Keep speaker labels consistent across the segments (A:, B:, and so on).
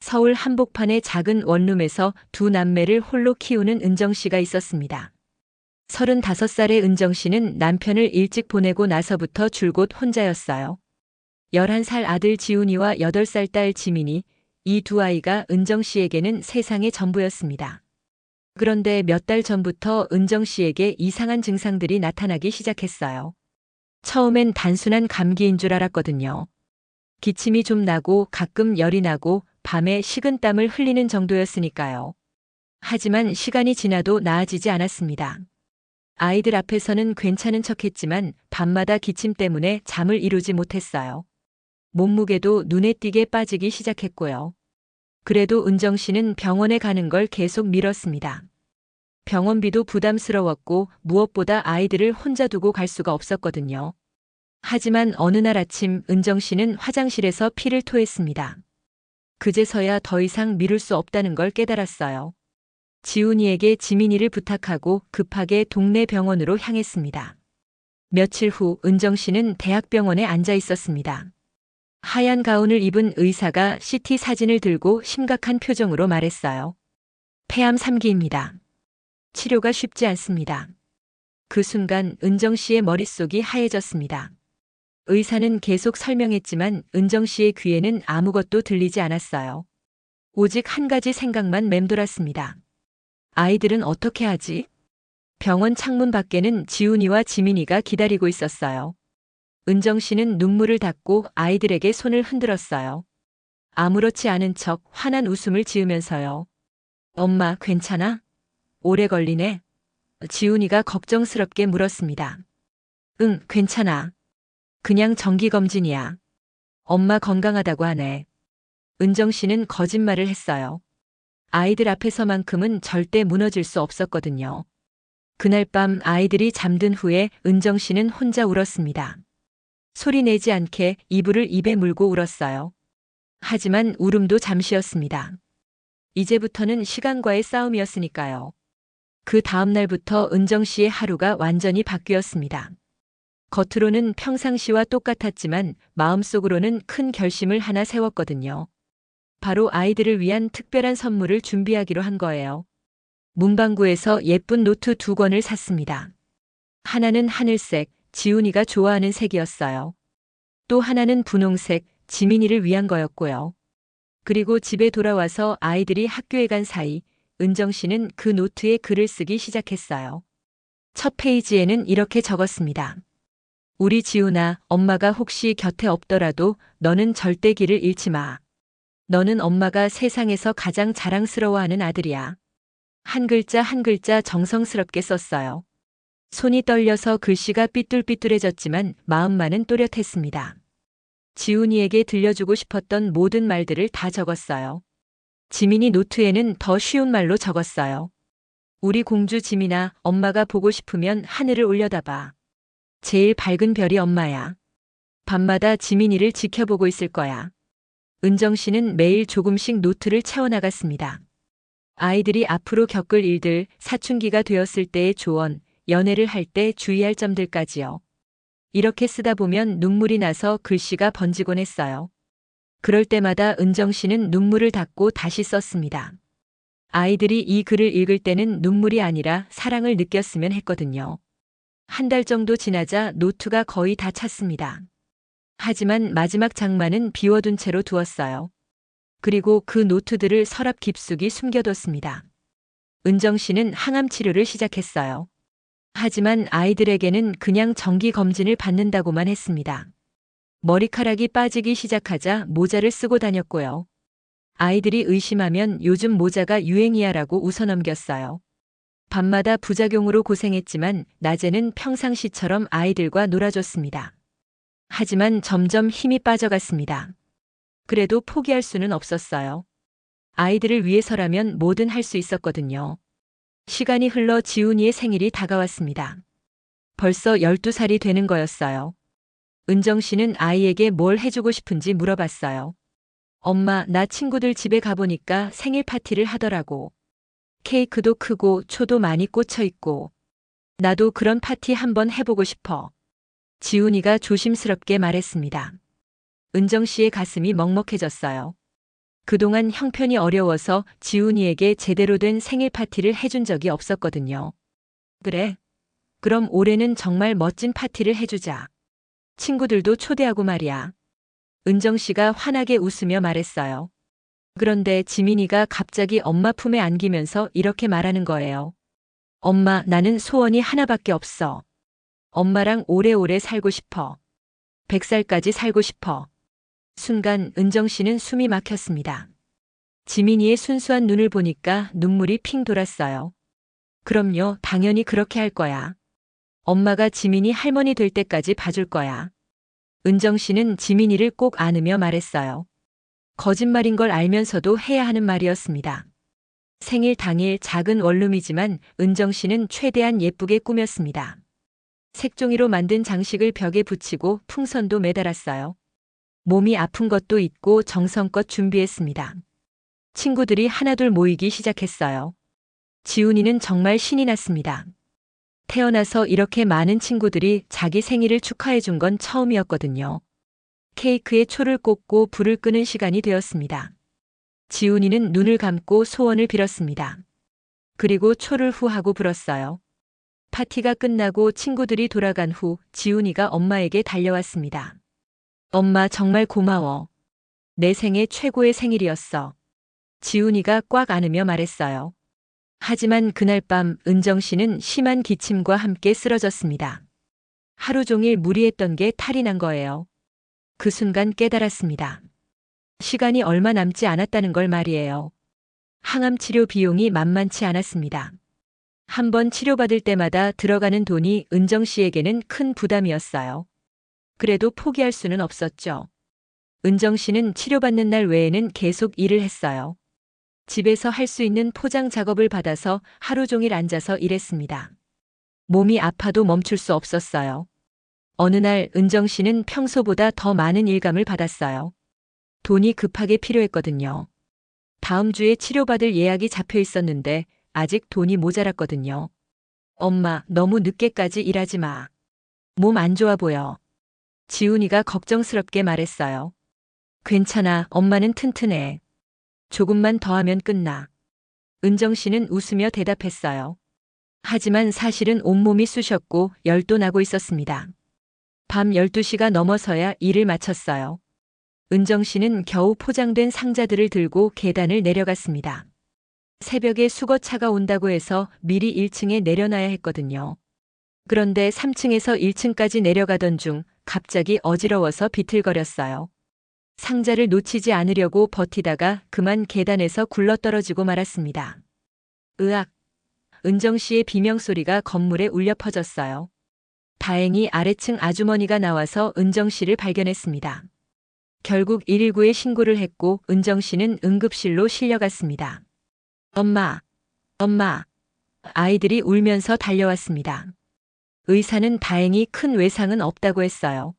A: 서울 한복판의 작은 원룸에서 두 남매를 홀로 키우는 은정 씨가 있었습니다. 35살의 은정 씨는 남편을 일찍 보내고 나서부터 줄곧 혼자였어요. 11살 아들 지훈이와 8살 딸 지민이, 이 두 아이가 은정 씨에게는 세상의 전부였습니다. 그런데 몇 달 전부터 은정 씨에게 이상한 증상들이 나타나기 시작했어요. 처음엔 단순한 감기인 줄 알았거든요. 기침이 좀 나고 가끔 열이 나고 밤에 식은땀을 흘리는 정도였으니까요. 하지만 시간이 지나도 나아지지 않았습니다. 아이들 앞에서는 괜찮은 척했지만 밤마다 기침 때문에 잠을 이루지 못했어요. 몸무게도 눈에 띄게 빠지기 시작했고요. 그래도 은정 씨는 병원에 가는 걸 계속 미뤘습니다. 병원비도 부담스러웠고 무엇보다 아이들을 혼자 두고 갈 수가 없었거든요. 하지만 어느 날 아침 은정 씨는 화장실에서 피를 토했습니다. 그제서야 더 이상 미룰 수 없다는 걸 깨달았어요. 지훈이에게 지민이를 부탁하고 급하게 동네 병원으로 향했습니다. 며칠 후 은정 씨는 대학병원에 앉아 있었습니다. 하얀 가운을 입은 의사가 CT 사진을 들고 심각한 표정으로 말했어요. 폐암 3기입니다. 치료가 쉽지 않습니다. 그 순간 은정 씨의 머릿속이 하얘졌습니다. 의사는 계속 설명했지만 은정 씨의 귀에는 아무것도 들리지 않았어요. 오직 한 가지 생각만 맴돌았습니다. 아이들은 어떻게 하지? 병원 창문 밖에는 지훈이와 지민이가 기다리고 있었어요. 은정 씨는 눈물을 닦고 아이들에게 손을 흔들었어요. 아무렇지 않은 척 환한 웃음을 지으면서요. 엄마, 괜찮아? 오래 걸리네? 지훈이가 걱정스럽게 물었습니다. 응, 괜찮아. 그냥 정기검진이야. 엄마 건강하다고 하네. 은정 씨는 거짓말을 했어요. 아이들 앞에서만큼은 절대 무너질 수 없었거든요. 그날 밤 아이들이 잠든 후에 은정 씨는 혼자 울었습니다. 소리 내지 않게 이불을 입에 물고 울었어요. 하지만 울음도 잠시였습니다. 이제부터는 시간과의 싸움이었으니까요. 그 다음 날부터 은정 씨의 하루가 완전히 바뀌었습니다. 겉으로는 평상시와 똑같았지만 마음속으로는 큰 결심을 하나 세웠거든요. 바로 아이들을 위한 특별한 선물을 준비하기로 한 거예요. 문방구에서 예쁜 노트 2권을 샀습니다. 하나는 하늘색, 지훈이가 좋아하는 색이었어요. 또 하나는 분홍색, 지민이를 위한 거였고요. 그리고 집에 돌아와서 아이들이 학교에 간 사이 은정 씨는 그 노트에 글을 쓰기 시작했어요. 첫 페이지에는 이렇게 적었습니다. 우리 지훈아, 엄마가 혹시 곁에 없더라도 너는 절대 길을 잃지 마. 너는 엄마가 세상에서 가장 자랑스러워하는 아들이야. 한 글자 한 글자 정성스럽게 썼어요. 손이 떨려서 글씨가 삐뚤삐뚤해졌지만 마음만은 또렷했습니다. 지훈이에게 들려주고 싶었던 모든 말들을 다 적었어요. 지민이 노트에는 더 쉬운 말로 적었어요. 우리 공주 지민아, 엄마가 보고 싶으면 하늘을 올려다봐. 제일 밝은 별이 엄마야. 밤마다 지민이를 지켜보고 있을 거야. 은정 씨는 매일 조금씩 노트를 채워나갔습니다. 아이들이 앞으로 겪을 일들, 사춘기가 되었을 때의 조언, 연애를 할 때 주의할 점들까지요. 이렇게 쓰다 보면 눈물이 나서 글씨가 번지곤 했어요. 그럴 때마다 은정 씨는 눈물을 닦고 다시 썼습니다. 아이들이 이 글을 읽을 때는 눈물이 아니라 사랑을 느꼈으면 했거든요. 한 달 정도 지나자 노트가 거의 다 찼습니다. 하지만 마지막 장만은 비워둔 채로 두었어요. 그리고 그 노트들을 서랍 깊숙이 숨겨뒀습니다. 은정 씨는 항암 치료를 시작했어요. 하지만 아이들에게는 그냥 정기 검진을 받는다고만 했습니다. 머리카락이 빠지기 시작하자 모자를 쓰고 다녔고요. 아이들이 의심하면 요즘 모자가 유행이야라고 웃어넘겼어요. 밤마다 부작용으로 고생했지만 낮에는 평상시처럼 아이들과 놀아줬습니다. 하지만 점점 힘이 빠져갔습니다. 그래도 포기할 수는 없었어요. 아이들을 위해서라면 뭐든 할 수 있었거든요. 시간이 흘러 지훈이의 생일이 다가왔습니다. 벌써 12살이 되는 거였어요. 은정 씨는 아이에게 뭘 해주고 싶은지 물어봤어요. 엄마, 나 친구들 집에 가보니까 생일 파티를 하더라고. 케이크도 크고 초도 많이 꽂혀 있고. 나도 그런 파티 한번 해보고 싶어. 지훈이가 조심스럽게 말했습니다. 은정 씨의 가슴이 먹먹해졌어요. 그동안 형편이 어려워서 지훈이에게 제대로 된 생일 파티를 해준 적이 없었거든요. 그래. 그럼 올해는 정말 멋진 파티를 해주자. 친구들도 초대하고 말이야. 은정 씨가 환하게 웃으며 말했어요. 그런데 지민이가 갑자기 엄마 품에 안기면서 이렇게 말하는 거예요. 엄마, 나는 소원이 하나밖에 없어. 엄마랑 오래오래 살고 싶어. 100살까지 살고 싶어. 순간 은정 씨는 숨이 막혔습니다. 지민이의 순수한 눈을 보니까 눈물이 핑 돌았어요. 그럼요, 당연히 그렇게 할 거야. 엄마가 지민이 할머니 될 때까지 봐줄 거야. 은정 씨는 지민이를 꼭 안으며 말했어요. 거짓말인 걸 알면서도 해야 하는 말이었습니다. 생일 당일 작은 원룸이지만 은정 씨는 최대한 예쁘게 꾸몄습니다. 색종이로 만든 장식을 벽에 붙이고 풍선도 매달았어요. 몸이 아픈 것도 있고 정성껏 준비했습니다. 친구들이 하나둘 모이기 시작했어요. 지훈이는 정말 신이 났습니다. 태어나서 이렇게 많은 친구들이 자기 생일을 축하해 준 건 처음이었거든요. 케이크에 초를 꽂고 불을 끄는 시간이 되었습니다. 지훈이는 눈을 감고 소원을 빌었습니다. 그리고 초를 후하고 불었어요. 파티가 끝나고 친구들이 돌아간 후 지훈이가 엄마에게 달려왔습니다. 엄마, 정말 고마워. 내 생애 최고의 생일이었어. 지훈이가 꽉 안으며 말했어요. 하지만 그날 밤 은정 씨는 심한 기침과 함께 쓰러졌습니다. 하루 종일 무리했던 게 탈이 난 거예요. 그 순간 깨달았습니다. 시간이 얼마 남지 않았다는 걸 말이에요. 항암 치료 비용이 만만치 않았습니다. 한 번 치료받을 때마다 들어가는 돈이 은정 씨에게는 큰 부담이었어요. 그래도 포기할 수는 없었죠. 은정 씨는 치료받는 날 외에는 계속 일을 했어요. 집에서 할 수 있는 포장 작업을 받아서 하루 종일 앉아서 일했습니다. 몸이 아파도 멈출 수 없었어요. 어느 날 은정 씨는 평소보다 더 많은 일감을 받았어요. 돈이 급하게 필요했거든요. 다음 주에 치료받을 예약이 잡혀 있었는데 아직 돈이 모자랐거든요. 엄마, 너무 늦게까지 일하지 마. 몸 안 좋아 보여. 지훈이가 걱정스럽게 말했어요. 괜찮아, 엄마는 튼튼해. 조금만 더 하면 끝나. 은정 씨는 웃으며 대답했어요. 하지만 사실은 온몸이 쑤셨고 열도 나고 있었습니다. 밤 12시가 넘어서야 일을 마쳤어요. 은정 씨는 겨우 포장된 상자들을 들고 계단을 내려갔습니다. 새벽에 수거차가 온다고 해서 미리 1층에 내려놔야 했거든요. 그런데 3층에서 1층까지 내려가던 중 갑자기 어지러워서 비틀거렸어요. 상자를 놓치지 않으려고 버티다가 그만 계단에서 굴러떨어지고 말았습니다. 으악! 은정 씨의 비명소리가 건물에 울려 퍼졌어요. 다행히 아래층 아주머니가 나와서 은정 씨를 발견했습니다. 결국 119에 신고를 했고 은정 씨는 응급실로 실려갔습니다. 엄마! 엄마! 아이들이 울면서 달려왔습니다. 의사는 다행히 큰 외상은 없다고 했어요.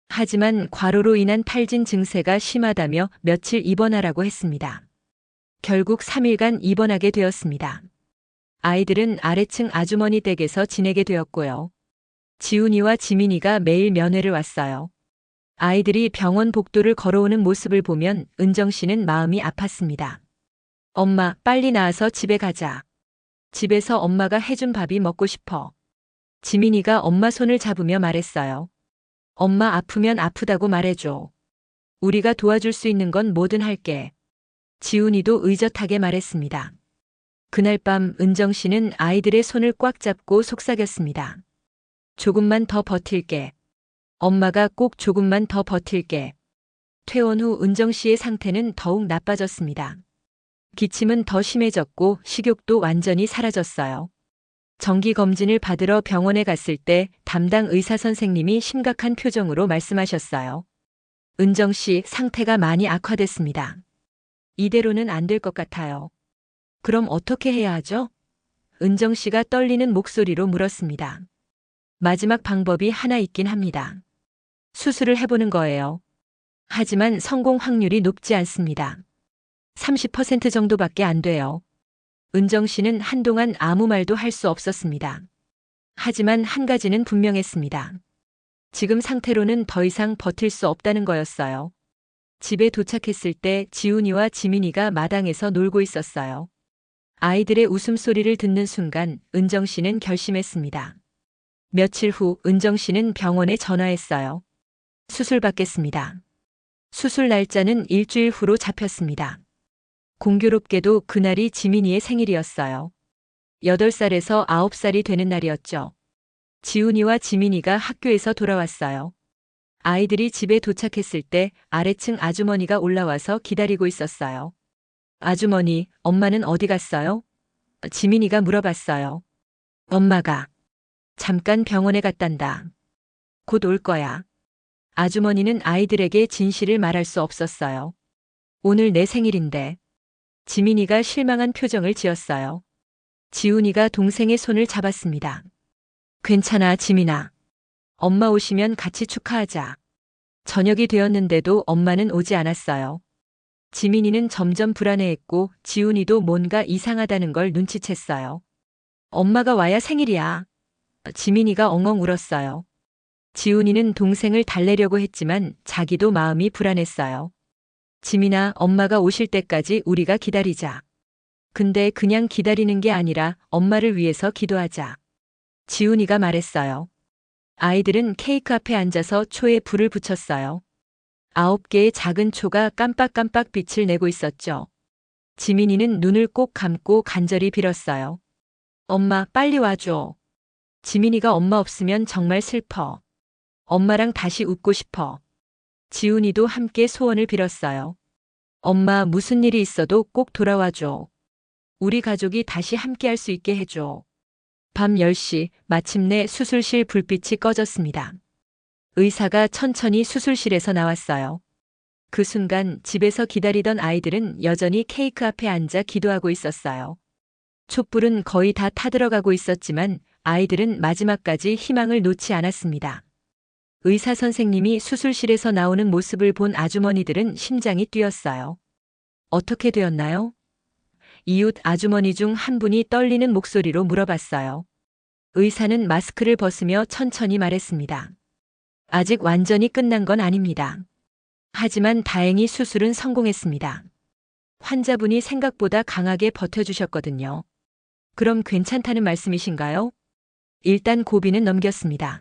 A: 하지만 과로로 인한 탈진 증세가 심하다며 며칠 입원하라고 했습니다. 결국 3일간 입원하게 되었습니다. 아이들은 아래층 아주머니 댁에서 지내게 되었고요. 지훈이와 지민이가 매일 면회를 왔어요. 아이들이 병원 복도를 걸어오는 모습을 보면 은정 씨는 마음이 아팠습니다. 엄마, 빨리 나와서 집에 가자. 집에서 엄마가 해준 밥이 먹고 싶어. 지민이가 엄마 손을 잡으며 말했어요. 엄마, 아프면 아프다고 말해줘. 우리가 도와줄 수 있는 건 뭐든 할게. 지훈이도 의젓하게 말했습니다. 그날 밤 은정 씨는 아이들의 손을 꽉 잡고 속삭였습니다. 조금만 더 버틸게. 엄마가 꼭 조금만 더 버틸게. 퇴원 후 은정 씨의 상태는 더욱 나빠졌습니다. 기침은 더 심해졌고 식욕도 완전히 사라졌어요. 정기검진을 받으러 병원에 갔을 때 담당 의사 선생님이 심각한 표정으로 말씀하셨어요. 은정 씨 상태가 많이 악화됐습니다. 이대로는 안 될 것 같아요. 그럼 어떻게 해야 하죠? 은정 씨가 떨리는 목소리로 물었습니다. 마지막 방법이 하나 있긴 합니다. 수술을 해보는 거예요. 하지만 성공 확률이 높지 않습니다. 30% 정도밖에 안 돼요. 은정 씨는 한동안 아무 말도 할 수 없었습니다. 하지만 한 가지는 분명했습니다. 지금 상태로는 더 이상 버틸 수 없다는 거였어요. 집에 도착했을 때 지훈이와 지민이가 마당에서 놀고 있었어요. 아이들의 웃음소리를 듣는 순간 은정 씨는 결심했습니다. 며칠 후 은정 씨는 병원에 전화했어요. 수술 받겠습니다. 수술 날짜는 일주일 후로 잡혔습니다. 공교롭게도 그날이 지민이의 생일이었어요. 8살에서 9살이 되는 날이었죠. 지훈이와 지민이가 학교에서 돌아왔어요. 아이들이 집에 도착했을 때 아래층 아주머니가 올라와서 기다리고 있었어요. 아주머니, 엄마는 어디 갔어요? 지민이가 물어봤어요. 엄마가 잠깐 병원에 갔단다. 곧 올 거야. 아주머니는 아이들에게 진실을 말할 수 없었어요. 오늘 내 생일인데. 지민이가 실망한 표정을 지었어요. 지훈이가 동생의 손을 잡았습니다. 괜찮아, 지민아. 엄마 오시면 같이 축하하자. 저녁이 되었는데도 엄마는 오지 않았어요. 지민이는 점점 불안해했고 지훈이도 뭔가 이상하다는 걸 눈치챘어요. 엄마가 와야 생일이야. 지민이가 엉엉 울었어요. 지훈이는 동생을 달래려고 했지만 자기도 마음이 불안했어요. 지민아, 엄마가 오실 때까지 우리가 기다리자. 근데 그냥 기다리는 게 아니라 엄마를 위해서 기도하자. 지훈이가 말했어요. 아이들은 케이크 앞에 앉아서 초에 불을 붙였어요. 9개의 작은 초가 깜빡깜빡 빛을 내고 있었죠. 지민이는 눈을 꼭 감고 간절히 빌었어요. 엄마, 빨리 와줘. 지민이가 엄마 없으면 정말 슬퍼. 엄마랑 다시 웃고 싶어. 지훈이도 함께 소원을 빌었어요. 엄마, 무슨 일이 있어도 꼭 돌아와줘. 우리 가족이 다시 함께 할 수 있게 해줘. 밤 10시, 마침내 수술실 불빛이 꺼졌습니다. 의사가 천천히 수술실에서 나왔어요. 그 순간 집에서 기다리던 아이들은 여전히 케이크 앞에 앉아 기도하고 있었어요. 촛불은 거의 다 타들어가고 있었지만 아이들은 마지막까지 희망을 놓지 않았습니다. 의사 선생님이 수술실에서 나오는 모습을 본 아주머니들은 심장이 뛰었어요. 어떻게 되었나요? 이웃 아주머니 중 한 분이 떨리는 목소리로 물어봤어요. 의사는 마스크를 벗으며 천천히 말했습니다. 아직 완전히 끝난 건 아닙니다. 하지만 다행히 수술은 성공했습니다. 환자분이 생각보다 강하게 버텨주셨거든요. 그럼 괜찮다는 말씀이신가요? 일단 고비는 넘겼습니다.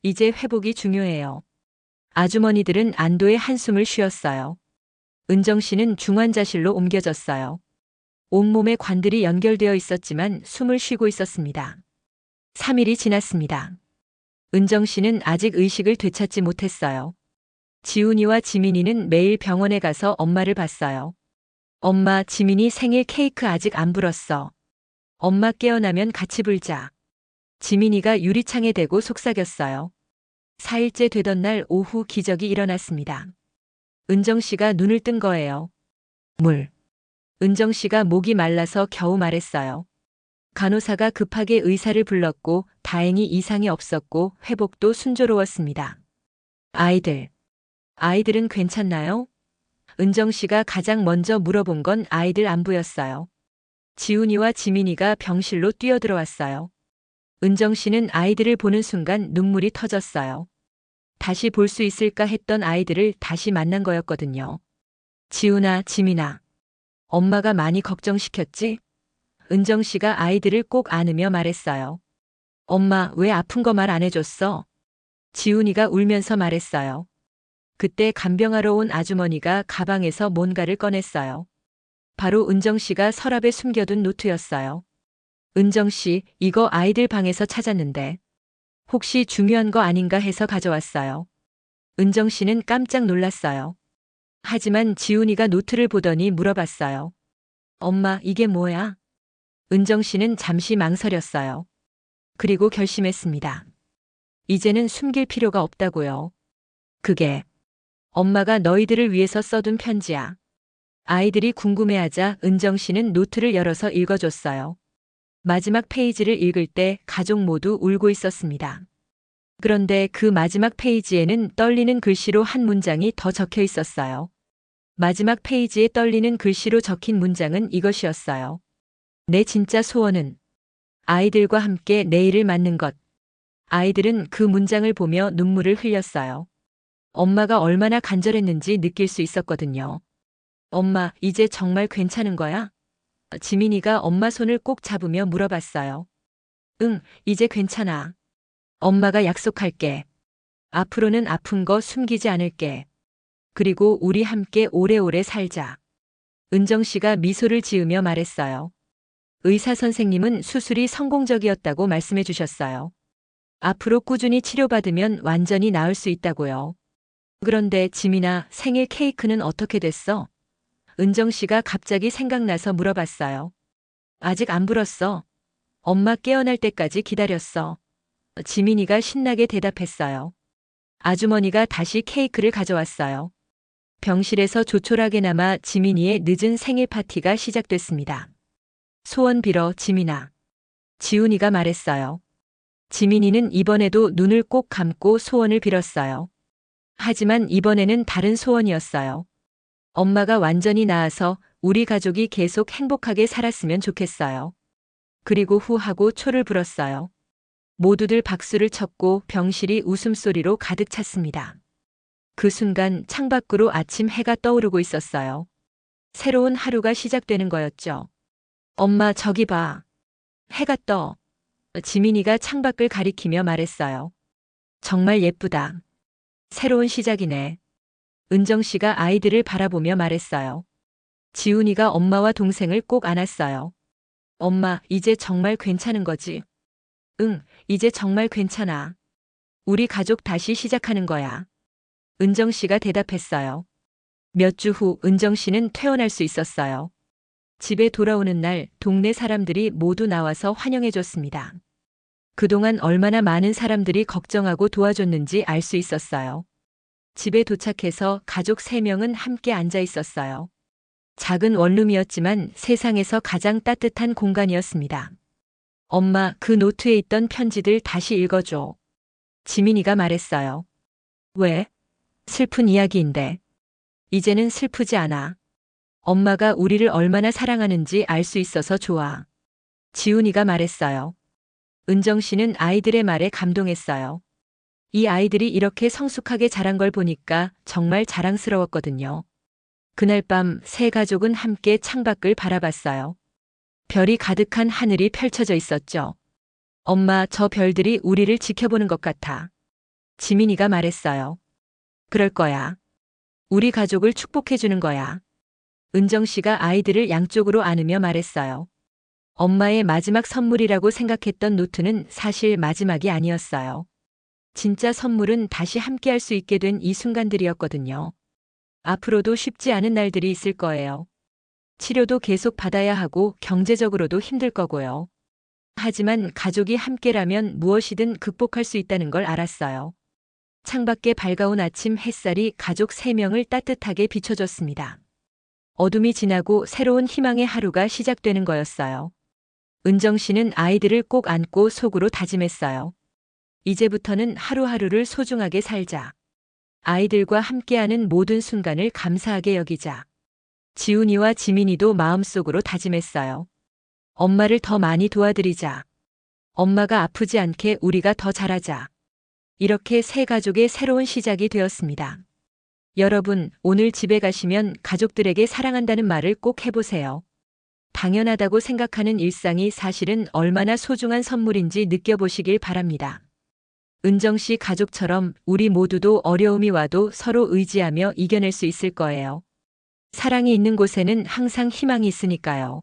A: 이제 회복이 중요해요. 아주머니들은 안도의 한숨을 쉬었어요. 은정 씨는 중환자실로 옮겨졌어요. 온몸에 관들이 연결되어 있었지만 숨을 쉬고 있었습니다. 3일이 지났습니다. 은정 씨는 아직 의식을 되찾지 못했어요. 지훈이와 지민이는 매일 병원에 가서 엄마를 봤어요. 엄마, 지민이 생일 케이크 아직 안 불었어. 엄마 깨어나면 같이 불자. 지민이가 유리창에 대고 속삭였어요. 4일째 되던 날 오후 기적이 일어났습니다. 은정 씨가 눈을 뜬 거예요. 물. 은정 씨가 목이 말라서 겨우 말했어요. 간호사가 급하게 의사를 불렀고 다행히 이상이 없었고 회복도 순조로웠습니다. 아이들은 괜찮나요? 은정 씨가 가장 먼저 물어본 건 아이들 안부였어요. 지훈이와 지민이가 병실로 뛰어들어왔어요. 은정 씨는 아이들을 보는 순간 눈물이 터졌어요. 다시 볼 수 있을까 했던 아이들을 다시 만난 거였거든요. 지훈아, 지민아. 엄마가 많이 걱정시켰지? 은정 씨가 아이들을 꼭 안으며 말했어요. 엄마, 왜 아픈 거 말 안 해줬어? 지훈이가 울면서 말했어요. 그때 간병하러 온 아주머니가 가방에서 뭔가를 꺼냈어요. 바로 은정 씨가 서랍에 숨겨둔 노트였어요. 은정 씨, 이거 아이들 방에서 찾았는데 혹시 중요한 거 아닌가 해서 가져왔어요. 은정 씨는 깜짝 놀랐어요. 하지만 지훈이가 노트를 보더니 물어봤어요. 엄마, 이게 뭐야? 은정 씨는 잠시 망설였어요. 그리고 결심했습니다. 이제는 숨길 필요가 없다고요. 그게 엄마가 너희들을 위해서 써둔 편지야. 아이들이 궁금해하자 은정 씨는 노트를 열어서 읽어줬어요. 마지막 페이지를 읽을 때 가족 모두 울고 있었습니다. 그런데 그 마지막 페이지에는 떨리는 글씨로 한 문장이 더 적혀 있었어요. 마지막 페이지에 떨리는 글씨로 적힌 문장은 이것이었어요. 내 진짜 소원은 아이들과 함께 내일을 맞는 것. 아이들은 그 문장을 보며 눈물을 흘렸어요. 엄마가 얼마나 간절했는지 느낄 수 있었거든요. 엄마, 이제 정말 괜찮은 거야? 지민이가 엄마 손을 꼭 잡으며 물어봤어요. 응, 이제 괜찮아. 엄마가 약속할게. 앞으로는 아픈 거 숨기지 않을게. 그리고 우리 함께 오래오래 살자. 은정 씨가 미소를 지으며 말했어요. 의사 선생님은 수술이 성공적이었다고 말씀해 주셨어요. 앞으로 꾸준히 치료받으면 완전히 나을 수 있다고요. 그런데 지민아, 생일 케이크는 어떻게 됐어? 은정 씨가 갑자기 생각나서 물어봤어요. 아직 안 불었어. 엄마 깨어날 때까지 기다렸어. 지민이가 신나게 대답했어요. 아주머니가 다시 케이크를 가져왔어요. 병실에서 조촐하게나마 지민이의 늦은 생일 파티가 시작됐습니다. 소원 빌어, 지민아. 지훈이가 말했어요. 지민이는 이번에도 눈을 꼭 감고 소원을 빌었어요. 하지만 이번에는 다른 소원이었어요. 엄마가 완전히 나아서 우리 가족이 계속 행복하게 살았으면 좋겠어요. 그리고 후 하고 초를 불었어요. 모두들 박수를 쳤고 병실이 웃음소리로 가득 찼습니다. 그 순간 창밖으로 아침 해가 떠오르고 있었어요. 새로운 하루가 시작되는 거였죠. 엄마, 저기 봐. 해가 떠. 지민이가 창밖을 가리키며 말했어요. 정말 예쁘다. 새로운 시작이네. 은정 씨가 아이들을 바라보며 말했어요. 지훈이가 엄마와 동생을 꼭 안았어요. 엄마, 이제 정말 괜찮은 거지? 응, 이제 정말 괜찮아. 우리 가족 다시 시작하는 거야. 은정 씨가 대답했어요. 몇 주 후 은정 씨는 퇴원할 수 있었어요. 집에 돌아오는 날 동네 사람들이 모두 나와서 환영해 줬습니다. 그동안 얼마나 많은 사람들이 걱정하고 도와줬는지 알 수 있었어요. 집에 도착해서 가족 3명은 함께 앉아 있었어요. 작은 원룸이었지만 세상에서 가장 따뜻한 공간이었습니다. 엄마, 그 노트에 있던 편지들 다시 읽어줘. 지민이가 말했어요. 왜? 슬픈 이야기인데. 이제는 슬프지 않아. 엄마가 우리를 얼마나 사랑하는지 알 수 있어서 좋아. 지훈이가 말했어요. 은정 씨는 아이들의 말에 감동했어요. 이 아이들이 이렇게 성숙하게 자란 걸 보니까 정말 자랑스러웠거든요. 그날 밤 세 가족은 함께 창밖을 바라봤어요. 별이 가득한 하늘이 펼쳐져 있었죠. 엄마, 저 별들이 우리를 지켜보는 것 같아. 지민이가 말했어요. 그럴 거야. 우리 가족을 축복해 주는 거야. 은정 씨가 아이들을 양쪽으로 안으며 말했어요. 엄마의 마지막 선물이라고 생각했던 노트는 사실 마지막이 아니었어요. 진짜 선물은 다시 함께할 수 있게 된 이 순간들이었거든요. 앞으로도 쉽지 않은 날들이 있을 거예요. 치료도 계속 받아야 하고 경제적으로도 힘들 거고요. 하지만 가족이 함께라면 무엇이든 극복할 수 있다는 걸 알았어요. 창밖에 밝아온 아침 햇살이 가족 3명을 따뜻하게 비춰줬습니다. 어둠이 지나고 새로운 희망의 하루가 시작되는 거였어요. 은정 씨는 아이들을 꼭 안고 속으로 다짐했어요. 이제부터는 하루하루를 소중하게 살자. 아이들과 함께하는 모든 순간을 감사하게 여기자. 지훈이와 지민이도 마음속으로 다짐했어요. 엄마를 더 많이 도와드리자. 엄마가 아프지 않게 우리가 더 잘하자. 이렇게 세 가족의 새로운 시작이 되었습니다. 여러분, 오늘 집에 가시면 가족들에게 사랑한다는 말을 꼭 해보세요. 당연하다고 생각하는 일상이 사실은 얼마나 소중한 선물인지 느껴보시길 바랍니다. 은정 씨 가족처럼 우리 모두도 어려움이 와도 서로 의지하며 이겨낼 수 있을 거예요. 사랑이 있는 곳에는 항상 희망이 있으니까요.